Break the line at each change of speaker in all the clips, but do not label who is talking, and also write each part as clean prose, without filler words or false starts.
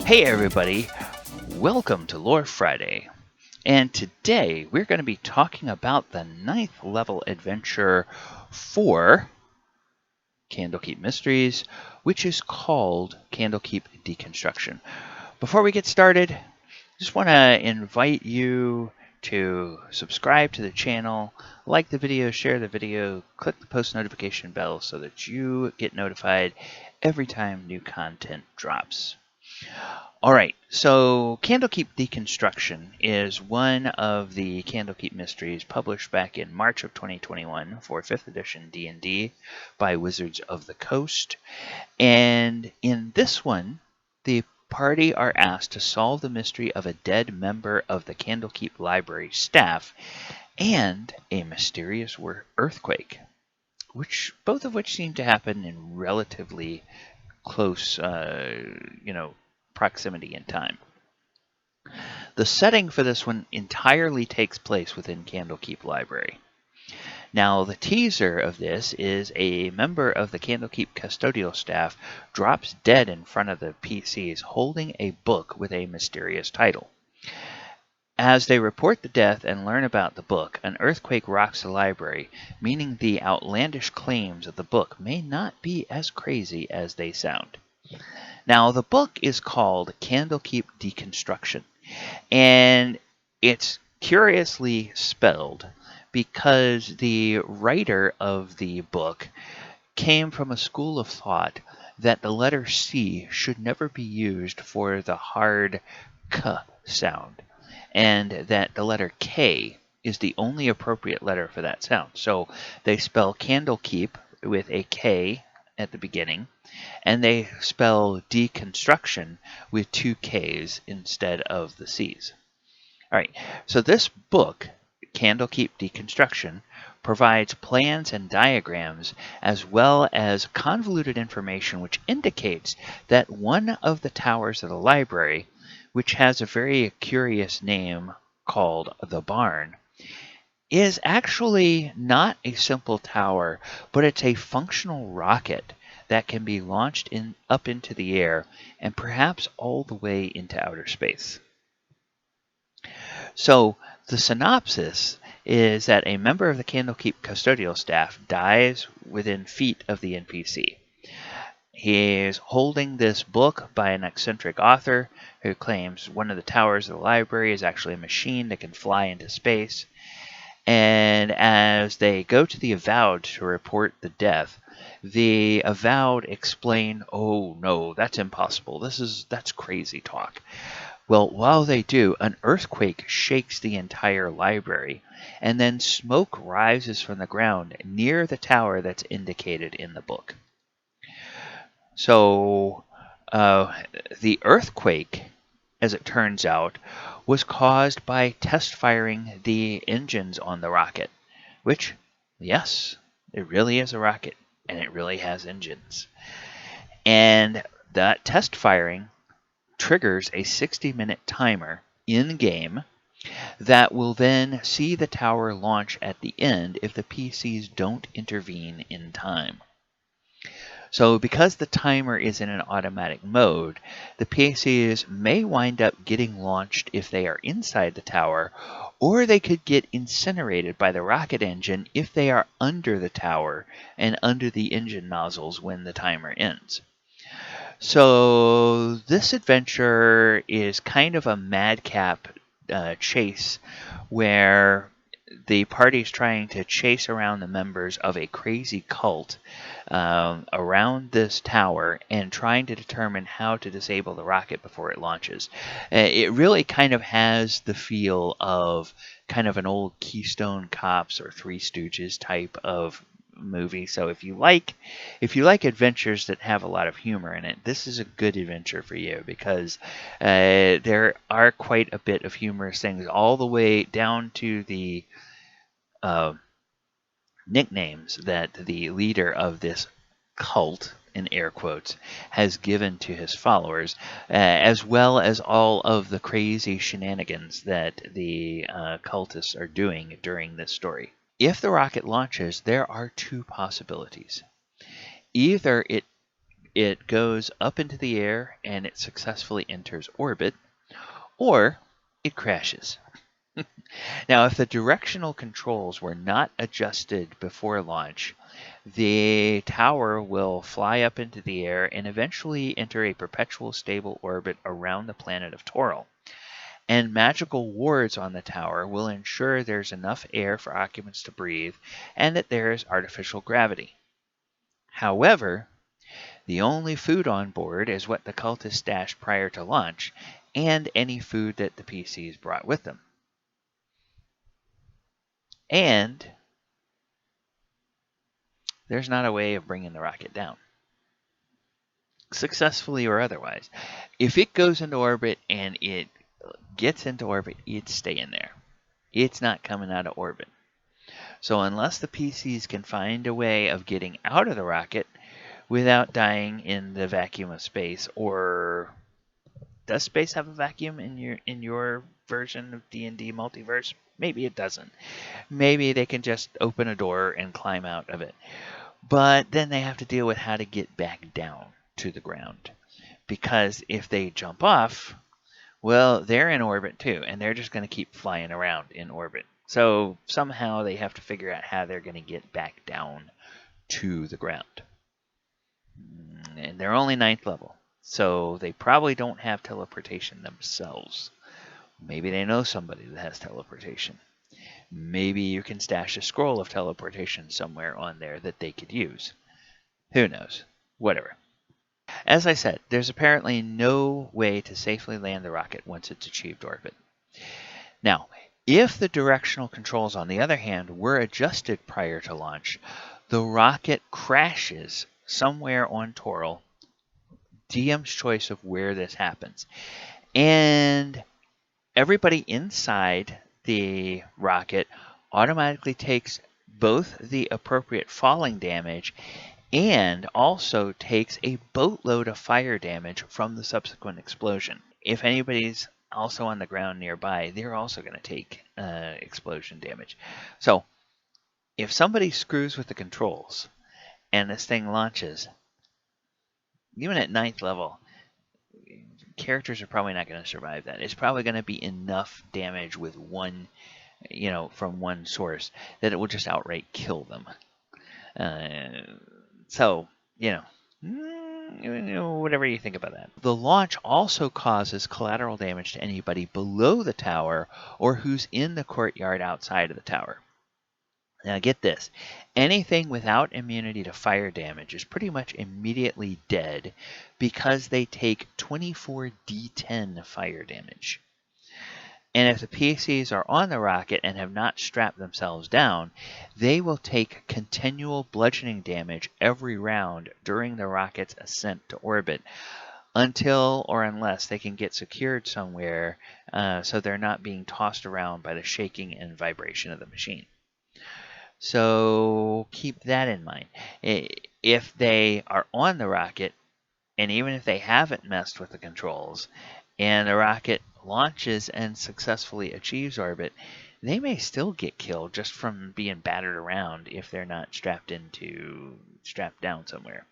Hey everybody, welcome to Lore Friday, and today we're going to be talking about the 9th level adventure for Candlekeep Mysteries, which is called Candlekeep Dekonstruction. Before we get started, I just want to invite you to subscribe to the channel, like the video, share the video, click the post notification bell so that you get notified every time new content drops. All right, so Candlekeep Dekonstruction is one of the Candlekeep Mysteries published back in March of 2021 for 5th edition D&D by Wizards of the Coast. And in this one, the party are asked to solve the mystery of a dead member of the Candlekeep Library staff and a mysterious earthquake, both of which seem to happen in relatively close, proximity in time. The setting for this one entirely takes place within Candlekeep Library. Now, the teaser of this is a member of the Candlekeep custodial staff drops dead in front of the PCs holding a book with a mysterious title. As they report the death and learn about the book, an earthquake rocks the library, meaning the outlandish claims of the book may not be as crazy as they sound. Now, the book is called Candlekeep Dekonstruction, and it's curiously spelled because the writer of the book came from a school of thought that the letter C should never be used for the hard K sound, and that the letter K is the only appropriate letter for that sound. So they spell Candlekeep with a K at the beginning, and they spell deconstruction with 2 Ks instead of the Cs. All right, so this book, Candlekeep Dekonstruction, provides plans and diagrams as well as convoluted information which indicates that one of the towers of the library, which has a very curious name called the Barn, is actually not a simple tower, but it's a functional rocket that can be launched up into the air and perhaps all the way into outer space. So the synopsis is that a member of the Candlekeep custodial staff dies within feet of the NPC. He is holding this book by an eccentric author who claims one of the towers of the library is actually a machine that can fly into space. And as they go to the Avowed to report the death, the Avowed explain, "Oh no, that's impossible. That's crazy talk." Well, while they do, an earthquake shakes the entire library, and then smoke rises from the ground near the tower that's indicated in the book. So the earthquake, as it turns out, was caused by test firing the engines on the rocket, which, yes, it really is a rocket, and it really has engines. And that test firing triggers a 60-minute timer in-game that will then see the tower launch at the end if the PCs don't intervene in time. So because the timer is in an automatic mode, the PCs may wind up getting launched if they are inside the tower, or they could get incinerated by the rocket engine if they are under the tower and under the engine nozzles when the timer ends. So this adventure is kind of a madcap chase where the party is trying to chase around the members of a crazy cult around this tower and trying to determine how to disable the rocket before it launches. It really kind of has the feel of kind of an old Keystone Cops or Three Stooges type of movie. So if you like adventures that have a lot of humor in it, this is a good adventure for you, because there are quite a bit of humorous things all the way down to the nicknames that the leader of this cult, in air quotes, has given to his followers, as well as all of the crazy shenanigans that the cultists are doing during this story. If the rocket launches, there are two possibilities. Either it goes up into the air and it successfully enters orbit, or it crashes. Now, if the directional controls were not adjusted before launch, the tower will fly up into the air and eventually enter a perpetual stable orbit around the planet of Toril. And magical wards on the tower will ensure there's enough air for occupants to breathe and that there is artificial gravity. However, the only food on board is what the cultists stashed prior to launch, and any food that the PCs brought with them. And there's not a way of bringing the rocket down, successfully or otherwise. If it goes into orbit and it gets into orbit, it's staying there. It's not coming out of orbit. So unless the PCs can find a way of getting out of the rocket without dying in the vacuum of space, or does space have a vacuum in your version of D&D multiverse? Maybe it doesn't. Maybe they can just open a door and climb out of it. But then they have to deal with how to get back down to the ground. Because if they jump off, well, they're in orbit too, and they're just going to keep flying around in orbit. So somehow they have to figure out how they're going to get back down to the ground. And they're only 9th level, so they probably don't have teleportation themselves. Maybe they know somebody that has teleportation. Maybe you can stash a scroll of teleportation somewhere on there that they could use. Who knows? Whatever. As I said, there's apparently no way to safely land the rocket once it's achieved orbit. Now, if the directional controls, on the other hand, were adjusted prior to launch, the rocket crashes somewhere on Toril. DM's choice of where this happens. And everybody inside the rocket automatically takes both the appropriate falling damage and also takes a boatload of fire damage from the subsequent explosion. If anybody's also on the ground nearby, they're also going to take explosion damage. So if somebody screws with the controls and this thing launches, even at 9th level, characters are probably not going to survive that. It's probably going to be enough damage with one, from one source that it will just outright kill them. So, whatever you think about that. The launch also causes collateral damage to anybody below the tower or who's in the courtyard outside of the tower. Now get this, anything without immunity to fire damage is pretty much immediately dead because they take 24 D10 fire damage. And if the PCs are on the rocket and have not strapped themselves down, they will take continual bludgeoning damage every round during the rocket's ascent to orbit until or unless they can get secured somewhere so they're not being tossed around by the shaking and vibration of the machine. So keep that in mind. If they are on the rocket, and even if they haven't messed with the controls, and the rocket launches and successfully achieves orbit, they may still get killed just from being battered around if they're not strapped down somewhere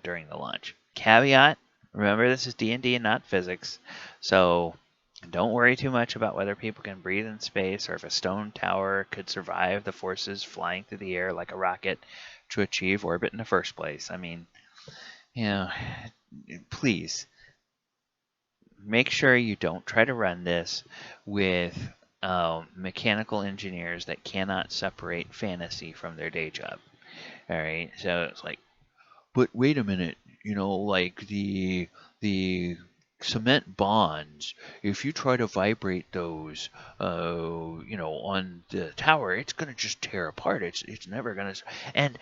during the launch. Caveat, remember this is D&D and not physics, so don't worry too much about whether people can breathe in space or if a stone tower could survive the forces flying through the air like a rocket to achieve orbit in the first place. I mean, please make sure you don't try to run this with mechanical engineers that cannot separate fantasy from their day job. All right, so it's like, but wait a minute, like the cement bonds, if you try to vibrate those, on the tower, it's going to just tear apart. It's never going to, and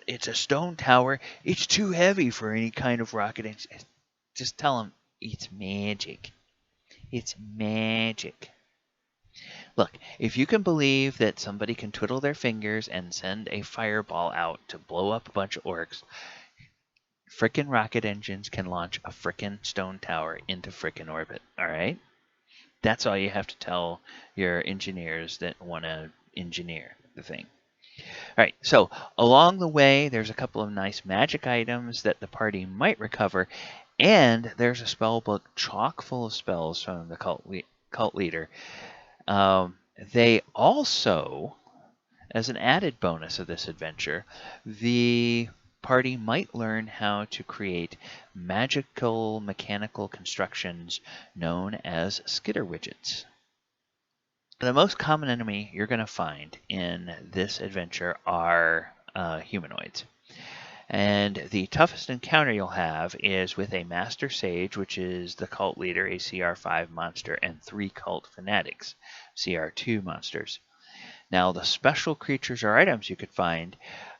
it's a stone tower. It's too heavy for any kind of rocket. Just tell them it's magic. It's magic. Look, if you can believe that somebody can twiddle their fingers and send a fireball out to blow up a bunch of orcs, frickin' rocket engines can launch a frickin' stone tower into frickin' orbit, all right? That's all you have to tell your engineers that want to engineer the thing. All right, so along the way, there's a couple of nice magic items that the party might recover, and there's a spell book chock full of spells from the cult leader. They also, as an added bonus of this adventure, the party might learn how to create magical mechanical constructions known as skitter widgets. The most common enemy you're going to find in this adventure are humanoids. And the toughest encounter you'll have is with a Master Sage, which is the cult leader, a CR5 monster, and 3 cult fanatics, CR2 monsters. Now, the special creatures or items you could find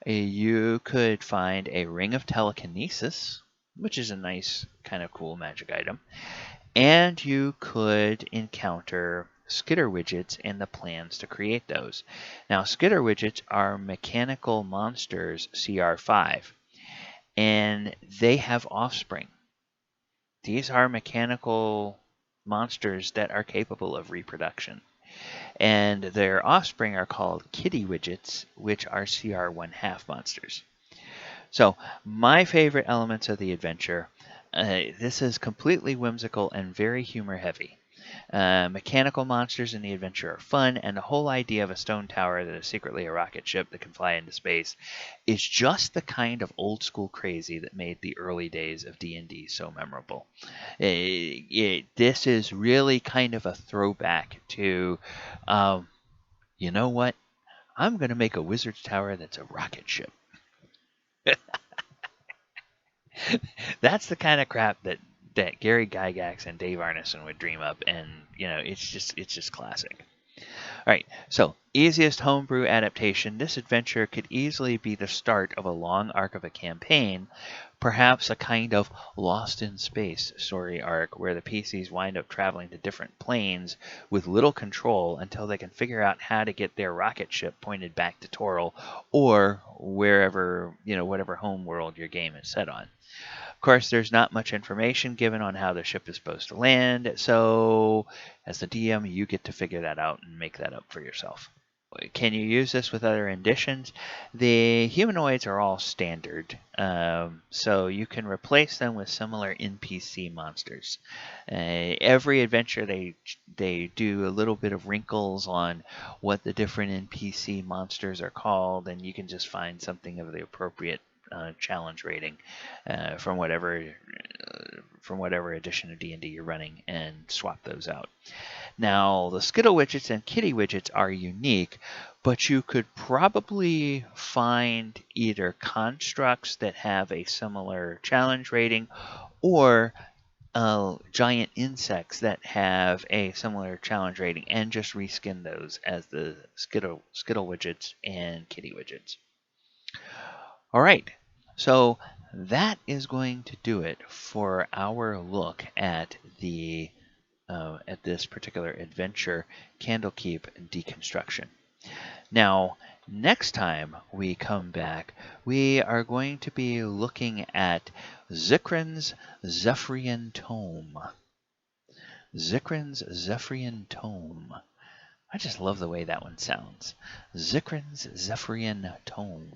a Ring of Telekinesis, which is a nice kind of cool magic item, and you could encounter skitter widgets and the plans to create those. Now, skitter widgets are mechanical monsters CR5, and they have offspring. These are mechanical monsters that are capable of reproduction. And their offspring are called kitty widgets, which are CR1/2 monsters. So, my favorite elements of the adventure, this is completely whimsical and very humor heavy. Mechanical monsters in the adventure are fun, and the whole idea of a stone tower that is secretly a rocket ship that can fly into space is just the kind of old school crazy that made the early days of D&D so memorable. This is really kind of a throwback to, you know what? I'm going to make a wizard's tower that's a rocket ship. That's the kind of crap that Gary Gygax and Dave Arneson would dream up, and it's just classic. All right, so easiest homebrew adaptation. This adventure could easily be the start of a long arc of a campaign, perhaps a kind of Lost in Space story arc where the PCs wind up traveling to different planes with little control until they can figure out how to get their rocket ship pointed back to Toril or wherever, whatever home world your game is set on. Of course, there's not much information given on how the ship is supposed to land, so as the DM, you get to figure that out and make that up for yourself. Can you use this with other editions? The humanoids are all standard, so you can replace them with similar NPC monsters. Every adventure, they do a little bit of wrinkles on what the different NPC monsters are called, and you can just find something of the appropriate challenge rating from whatever edition of D&D you're running and swap those out. Now, the Skittle widgets and Kitty widgets are unique, but you could probably find either constructs that have a similar challenge rating or giant insects that have a similar challenge rating and just reskin those as the Skittle widgets and Kitty widgets. All right, so that is going to do it for our look at this particular adventure, Candlekeep Dekonstruction. Now, next time we come back, we are going to be looking at Zikrin's Zephyrian Tome. Zikrin's Zephyrian Tome. I just love the way that one sounds. Zikrin's Zephyrian Tome.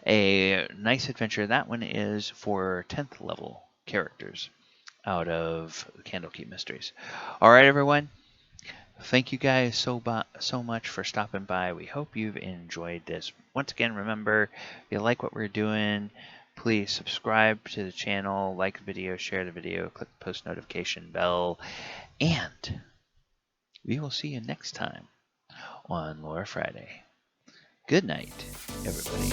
A nice adventure. That one is for 10th level characters out of Candlekeep Mysteries. All right, everyone. Thank you guys so much for stopping by. We hope you've enjoyed this. Once again, remember, if you like what we're doing, please subscribe to the channel, like the video, share the video, click the post notification bell, and we will see you next time on Lore Friday. Good night, everybody.